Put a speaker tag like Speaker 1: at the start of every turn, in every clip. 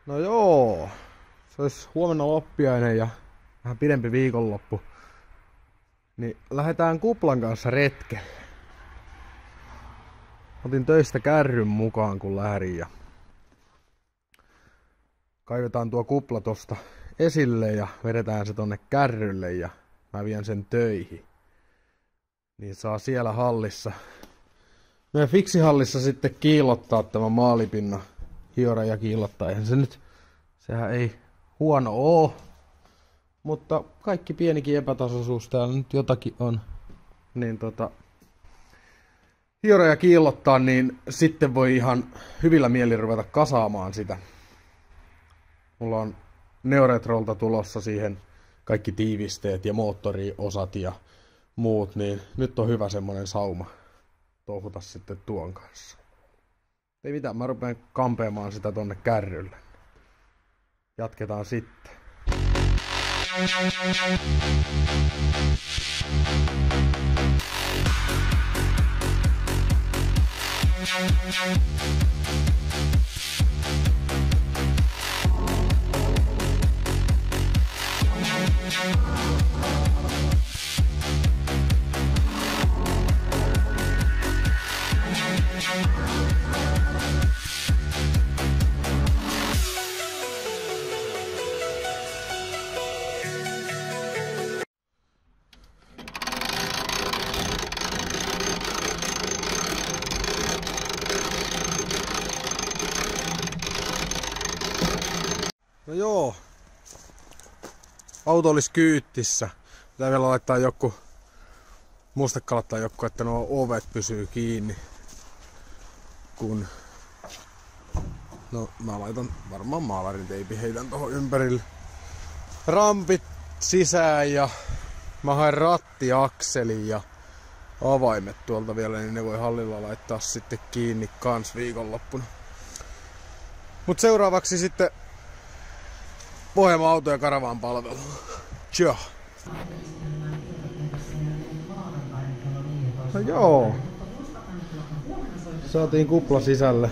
Speaker 1: No joo, se olisi huomenna loppiainen ja vähän pidempi viikonloppu. Niin lähdetään kuplan kanssa retkelle. Otin töistä kärryn mukaan kun lähdin ja kaivetaan tuo kupla tosta esille ja vedetään se tonne kärrylle ja mä vien sen töihin. Niin saa siellä hallissa. Meidän fiksihallissa sitten kiillottaa tämä maalipinna. Hiora ja kiillottaa. Eihän se nyt, sehän ei huono oo. Mutta kaikki pienikin epätasaisuus täällä nyt jotakin on. Niin hiora ja kiillottaa, niin sitten voi ihan hyvillä mielin ruveta kasaamaan sitä. Mulla on Neoretrolta tulossa siihen kaikki tiivisteet ja moottoriosat ja muut, niin nyt on hyvä semmonen sauma touhuta sitten tuon kanssa. Ei mitään, mä rupean kampeamaan sitä tonne kärrylle. Jatketaan sitten. No joo, auto olisi kyytissä. Pitää vielä laittaa joku mustekalat tai joku, että nuo ovet pysyy kiinni. Kun no mä laitan varmaan maalarin teipin, heitän tohon ympärille. Rampit sisään ja mä haen rattiakselin ja avaimet tuolta vielä, niin ne voi hallilla laittaa sitten kiinni kans viikonloppuna. Mut seuraavaksi sitten Pohjanmaan auto- ja karavaan palvelu. Tja. No joo. Saatiin kupla sisälle.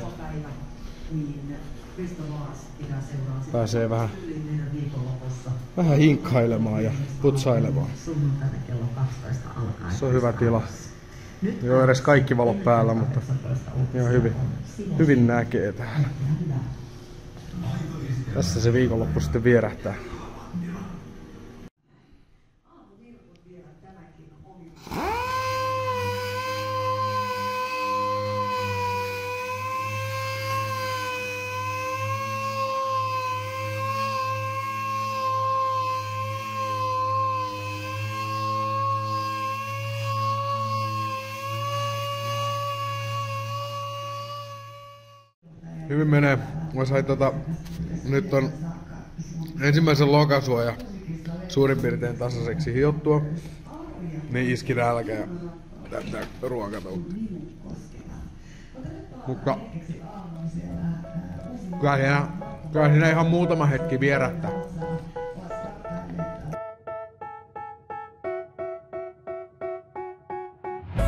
Speaker 1: Pääsee vähän hinkkailemaan ja putsailemaan. Se on hyvä tila. Ei ole edes kaikki valot päällä, mutta ihan hyvin näkee täällä. Tässä se viikonloppu sitten vierähtää. Hyvin menee. Mä sain nyt on ensimmäisen lokasuoja suurin piirtein tasaiseksi hiottua. Niin iski nälkä ja täyttää ruokatautta. Mutta kyllä siinä ihan muutama hetki vierähtää.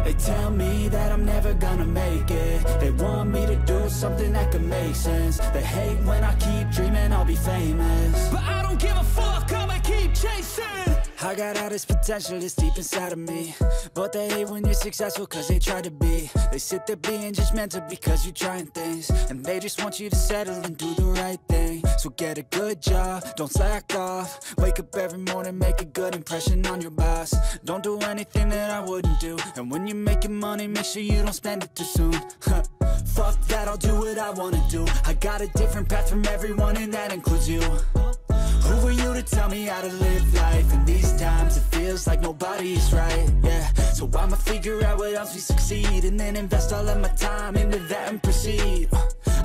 Speaker 2: They tell me that I'm never gonna make it. They want me to do something that could make sense. They hate when I keep dreaming I'll be famous, but I don't give a fuck, I'ma keep chasing. I got all this potential that's deep inside of me, but they hate when you're successful cause they try to be. They sit there being judgmental because you're trying things, and they just want you to settle and do the right thing. So get a good job, don't slack off. Wake up every morning, make a good impression on your boss. Don't do anything that I wouldn't do, and when you're making money, make sure you don't spend it too soon. Fuck that, I'll do what I wanna do. I got a different path from everyone and that includes you. Who are you to tell me how to live life? In these times it feels like nobody's right, yeah. So I'ma figure out what else we succeed, and then invest all of my time into that and proceed.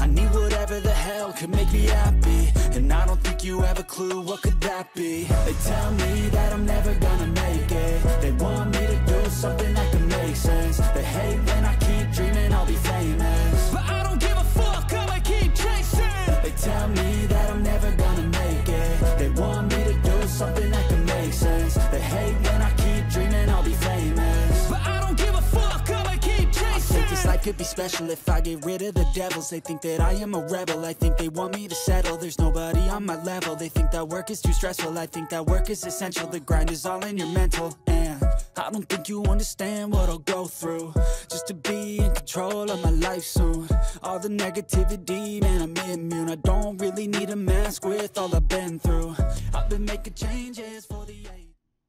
Speaker 2: I need whatever the hell could make me happy, and I don't think you have a clue what could that be. They tell me that I'm never gonna make it. They want me to do something that could make sense. They hate when I keep dreaming I'll be famous, but I don't give a fuck, I'ma keep chasing. They tell me that I'm never gonna make it. They want me to do something that could make sense. They hate when I keep dreaming I'll be famous, but I don't give a fuck, I'ma keep chasing. I take this like could be special if I get rid of the devils. They think that I am a rebel, I think they want me to settle. There's nobody on my level, they think that work is too stressful. I think that work is essential, the grind is all in your mental. And I don't think you understand what I'll go through just to be in control of my life soon. All the negativity, man, I'm immune. I don't really need a mask with all I've been through. I've been making changes for the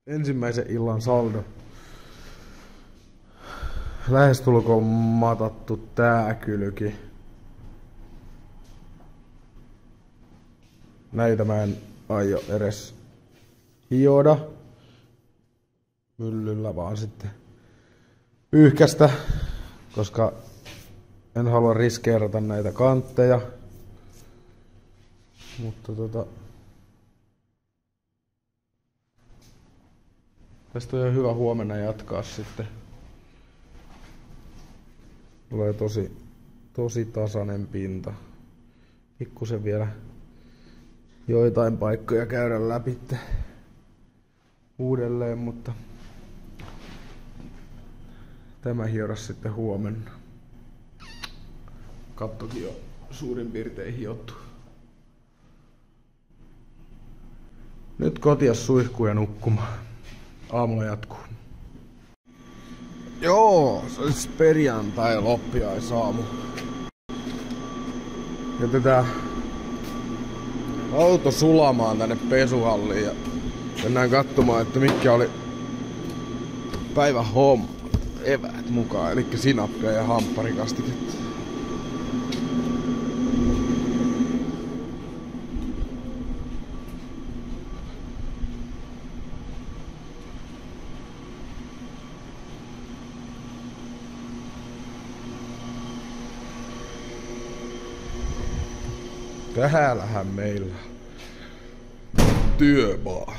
Speaker 1: ensimmäisen illan saldo. Lähestulkoon matattu tää kylki. Näitä mä en aio edes hioda myllyllä, vaan sitten pyyhkästä, koska en halua riskeerata näitä kantteja. Mutta tästä on jo hyvä huomenna jatkaa sitten. Tulee tosi tasainen pinta. Pikkusen vielä joitain paikkoja käydä läpi uudelleen, mutta tämä hieros sitten huomenna. Kattokin on suurin piirtein hiottu. Nyt kotia suihkuun ja nukkumaan. Aamulla jatkuu. Joo, se olisi perjantai loppiaisaamu. Jätetään auto sulamaan tänne pesuhalliin ja mennään katsomaan, että mitkä oli päivän homma. Eväät mukaan, eli sinappia ja hampparikastiketta. Täällähän meillä työmaa.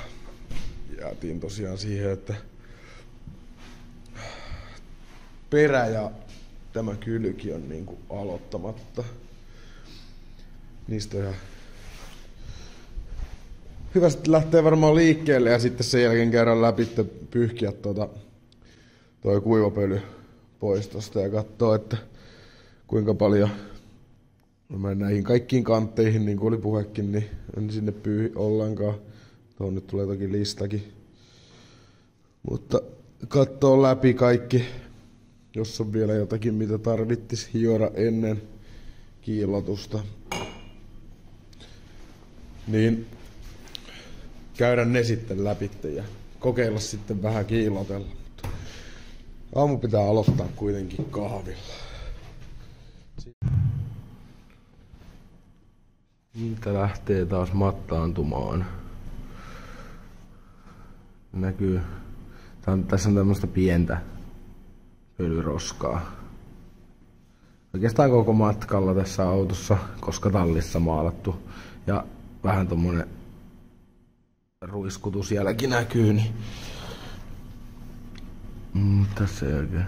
Speaker 1: Jäätiin tosiaan siihen, että perä ja tämä kylki on niinku aloittamatta. Niistä on ihan hyvä sitten lähteä varmaan liikkeelle ja sitten sen jälkeen käydä läpi pyyhkiä toi kuivapöly pois tosta ja katsoo, että kuinka paljon mä näihin kaikkiin kantteihin, niin kuin oli puhekin, niin en sinne pyyhi ollenkaan. Tuohon nyt tulee toki listakin. Mutta katsoo läpi kaikki, jos on vielä jotakin, mitä tarvittis hioda ennen kiillotusta. Niin käydä ne sitten läpi ja kokeilla sitten vähän kiillotella. Aamu pitää aloittaa kuitenkin kahvilla. Niitä lähtee taas mattaantumaan. Näkyy. Tässä on tämmöstä pientä pölyroskaa. Oikeastaan koko matkalla tässä autossa, koska tallissa maalattu. Ja vähän tommonen ruiskutus sielläkin näkyy, niin tässä ei oikein.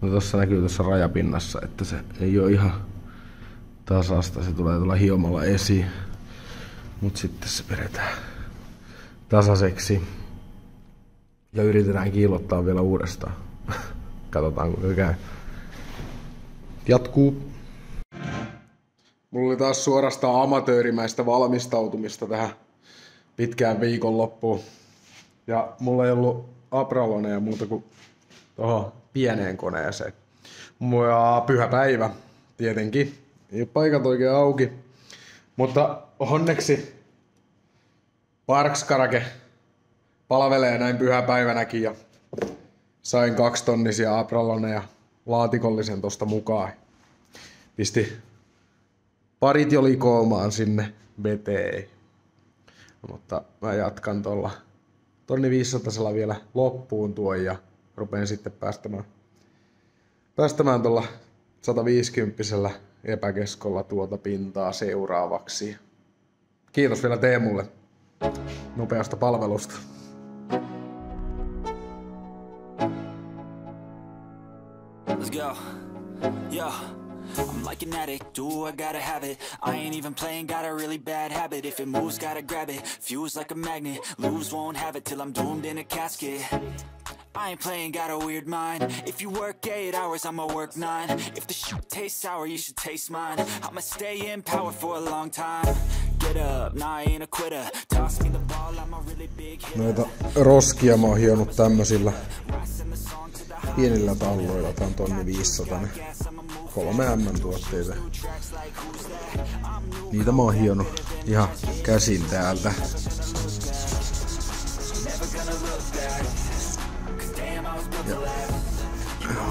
Speaker 1: No tossa näkyy tuossa rajapinnassa, että se ei oo ihan tasasta, se tulee tulla hiomalla esiin, mut sitten se pidetään tasaiseksi ja yritetään kiillottaa vielä uudestaan. Katsotaan kuinka käy. Jatkuu. Mulla oli taas suorastaan amatöörimäistä valmistautumista tähän pitkään viikonloppuun. Ja mulla ei ollut Abraloneja muuta kuin tohon pieneen koneeseen. Ja pyhä päivä tietenkin. Ei ole paikat oikein auki, mutta onneksi Parks-karake palvelee näin pyhäpäivänäkin ja sain 2-tonnisia Abraloneja laatikollisen tosta mukaan. Pisti parit jo likoomaan sinne veteen. Mutta mä jatkan tuolla 1500 vielä loppuun tuon ja rupean sitten päästämään tuolla 150-sellä epäkeskolla tuota pintaa seuraavaksi. Kiitos vielä Teemulle nopeasta palvelusta.
Speaker 2: Let's go. Yo. I'm like an addict, do I gotta have it. I ain't even playing, got a really bad habit. If it moves, gotta grab it. Fuse like a magnet, lose, won't have it till I'm doomed in a casket. I ain't playing, got a weird mind. If you work 8 hours, I'ma work 9. If the shit tastes sour, you should taste mine. I'ma stay in power for a long time. Get up, nah, I ain't a quitter. Toss me the ball, I'm a really big hitter.
Speaker 1: Noita roskia mä oon hionut tämmösillä pienillä talloilla. Tää on 1500. 3M tuotteita. Niitä mä oon hionut ihan käsin täältä. Ja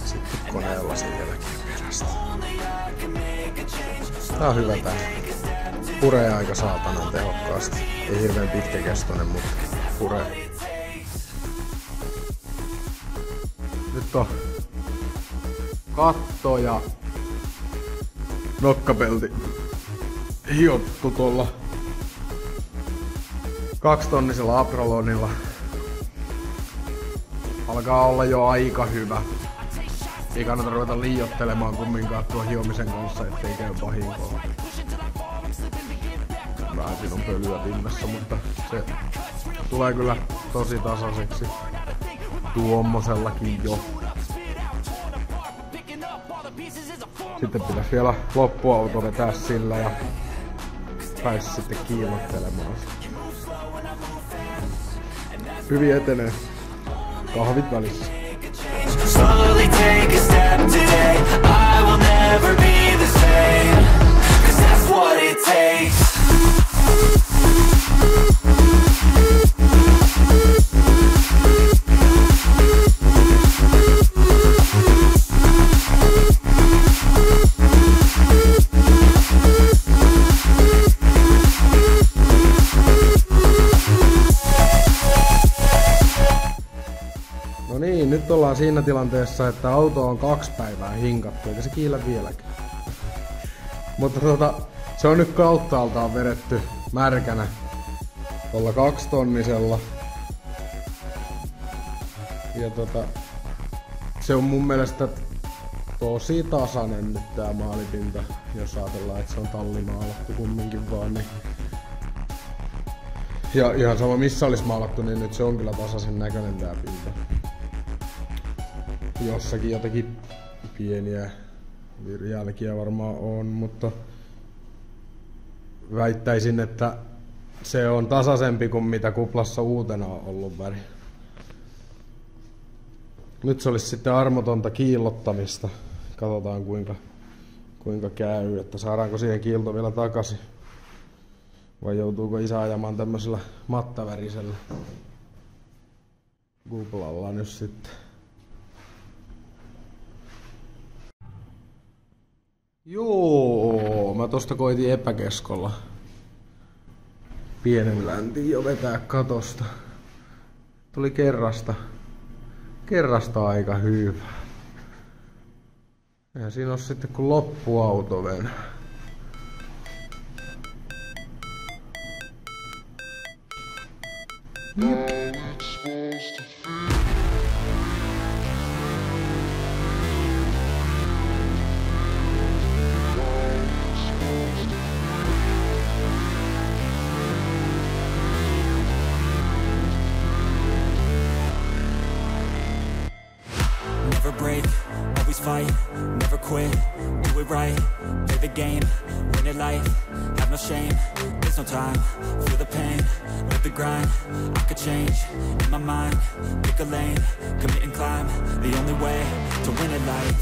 Speaker 1: sitten koneella sen jälkeen perästä. Tää on hyvä tää. Puree aika saatanan tehokkaasti. Ei hirveen pitkäkestoinen, mutta puree. Nyt on katto ja nokkapelti hiottu tuolla 2-tonnisella Abralonilla. Alkaa olla jo aika hyvä. Ei kannata ruveta liioittelemaan kumminkaan tuon hiomisen kanssa, ettei käy vahinkoa. Vähän siinä on pölyä pinnassa, mutta se tulee kyllä tosi tasaiseksi tuommoisellakin jo. Sitten pitäisi vielä loppuauto vetää sillä ja pääsi sitten kiilottelemaan. Hyvin etenee. Kahvit välissä. Slowly take a step today. I will never be the same. 'Cause that's what it takes. Nyt ollaan siinä tilanteessa, että auto on 2 päivää hinkattu, eikä se kiillä vieläkään. Mutta se on nyt kauttaaltaan vedetty märkänä tuolla 2-tonnisella. Ja se on mun mielestä tosi tasainen nyt tää maalipinta, jos ajatellaan, että se on tallimaalattu kumminkin vaan. Niin. Ja ihan sama missä olisi maalattu, niin nyt se on kyllä tasaisen näköinen tää pinta. Jossakin jotakin pieniä jälkiä varmaan on, mutta väittäisin, että se on tasaisempi kuin mitä kuplassa uutena on ollut väri. Nyt se olisi sitten armotonta kiillottamista. Katsotaan kuinka käy, että saadaanko siihen kiilto vielä takaisin. Vai joutuuko isä ajamaan tämmöisellä mattavärisellä kuplalla nyt sitten. Joo, mä tosta koitin epäkeskolla pienen läntin jo vetää katosta. Tuli kerrasta aika hyvä. Ja siinä on sitten kun loppuauto venää.
Speaker 2: Never break, always fight, never quit, do it right, play the game, win it life, have no shame, there's no time, feel the pain, live the grind, I could change, in my mind, pick a lane, commit and climb, the only way to win it life,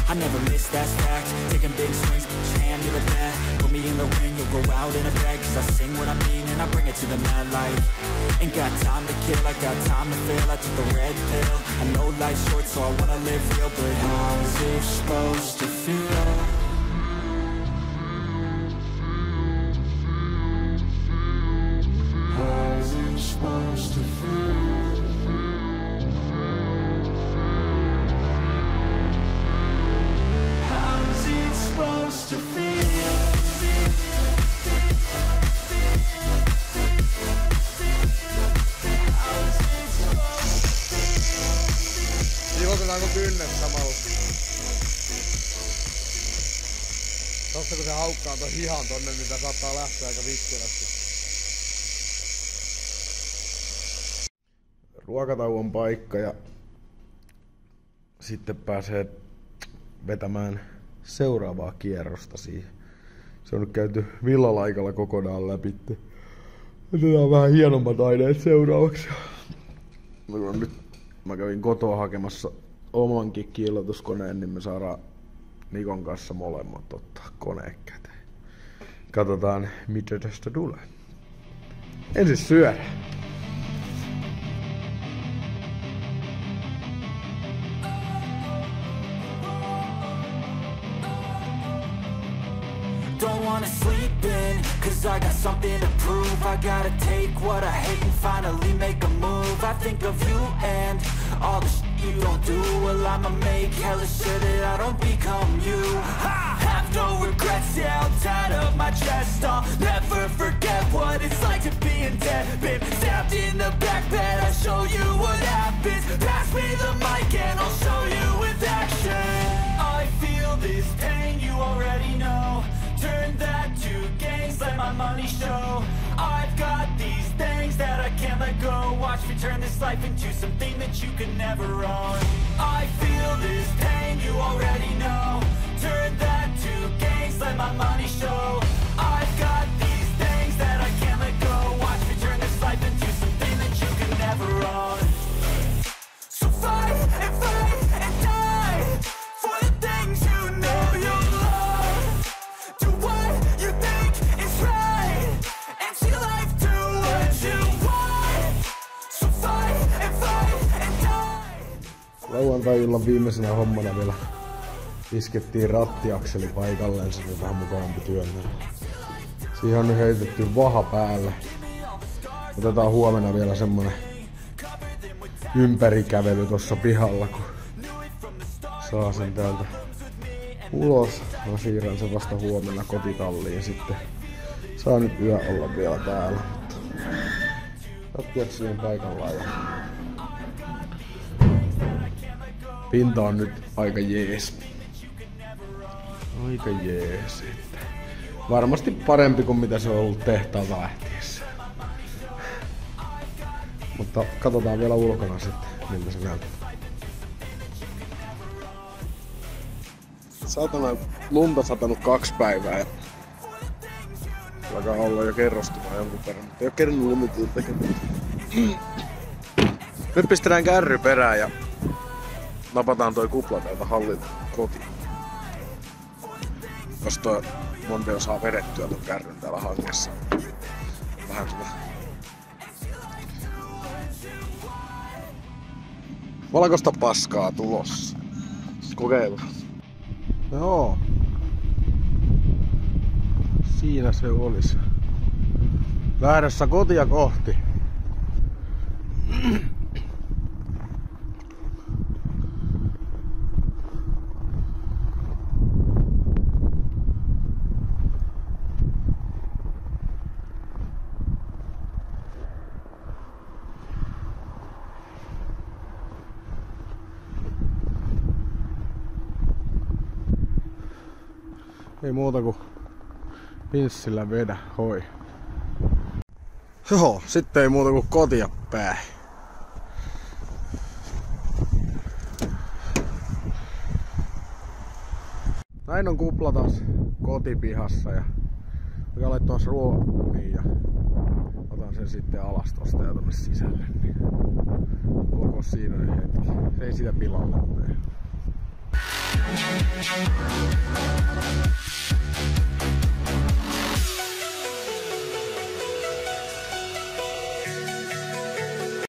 Speaker 2: I never miss, that's fact, taking big swings, each hand to the bat, put me in the ring, you'll go out in a bag, 'cause I sing what I mean and I bring it to the mad light, ain't got time to kill, I got time to feel, I took the red pill, I know life's short so I wanna live real, but how's it supposed to feel? How's it supposed to feel? How's it supposed to feel?
Speaker 1: Ihotetaanko kynnet samalla? Tosta kun se haukkaa ton hihan tonne, niin tää saattaa lähteä aika vikkelästi. ruokatauon paikka ja sitten pääsee vetämään seuraavaa kierrosta siihen. Se on nyt käyty villalaikalla kokonaan läpi. Otetaan vähän hienommat aineet seuraavaksi. Nyt mä kävin kotoa hakemassa omankin kiillotuskoneen, niin me saadaan Nikon kanssa molemmat ottaa koneen käteen. Katsotaan mitä tästä tulee. Ensin syödään.
Speaker 2: Don't wanna sleep in, cause I got something to prove. I gotta take what I hate and finally make a move. I think of you and all the shit you don't do. Well, I'ma make hella sure that I don't become you. I have no regrets, yeah, I'll tie up my chest. I'll never forget what it's like to be in debt. Been stabbed in the back bed, I'll show you what happens. Pass me the mic and I'll show you with action. I feel this pain, you already know. Turn that to gains, let my money show. I've got these things that I can't let go. Watch me turn this life into something that you can never own. I feel this pain, you already know. Turn that to gains, let my money show. I've got these things that I can't let go. Watch me turn this life into something that you can never own. So fight and die for the things you know you love. Do what you think is right and see life do what you want. So fight and die.
Speaker 1: Lauantai-illan viimeisenä hommana vielä iskettiin rattiakseli paikalleen, se oli vähän mukavampi työnnä. Siihen on nyt heitetty vaha päälle. Otetaan huomenna vielä semmonen ympärikävely tossa pihalla, kun saa sen täältä ulos. Mä siirrän sen vasta huomenna kotitalliin sitten. Saa nyt yö olla vielä täällä. Rattiakseli on paikallaan ja pinta on nyt aika jees. Aika jees. Että varmasti parempi kuin mitä se on ollut tehtaalta lähtiessä. Mutta katsotaan vielä ulkona sitten, miltä se näyttää. Saatana lunta satanut 2 päivää ja alkaa olla jo kerrostuma jonkun verran, mutta ei oo kerinyt lumityötä tekemään. Nyt pistetään kärry perään ja napataan toi kupla täältä hallilta kotiin. Jos toi Mondeo saa vedettyä ton kärryn täällä hangessa. Vähän valkoista paskaa tulossa. Kokeillaan. Joo. Siinä se olisi. Lähdössä kotia kohti. Ei muuta kuin pinssillä vedä, hoi. Joo, sitten ei muuta kuin kotia päin. Näin on kupla taas kotipihassa ja mä laittaa ruoaniin ja otan sen sitten alas tosta ja tonne sisälle. Niin olkoon siinä nyt hetki. Se ei sitä pilalle mene.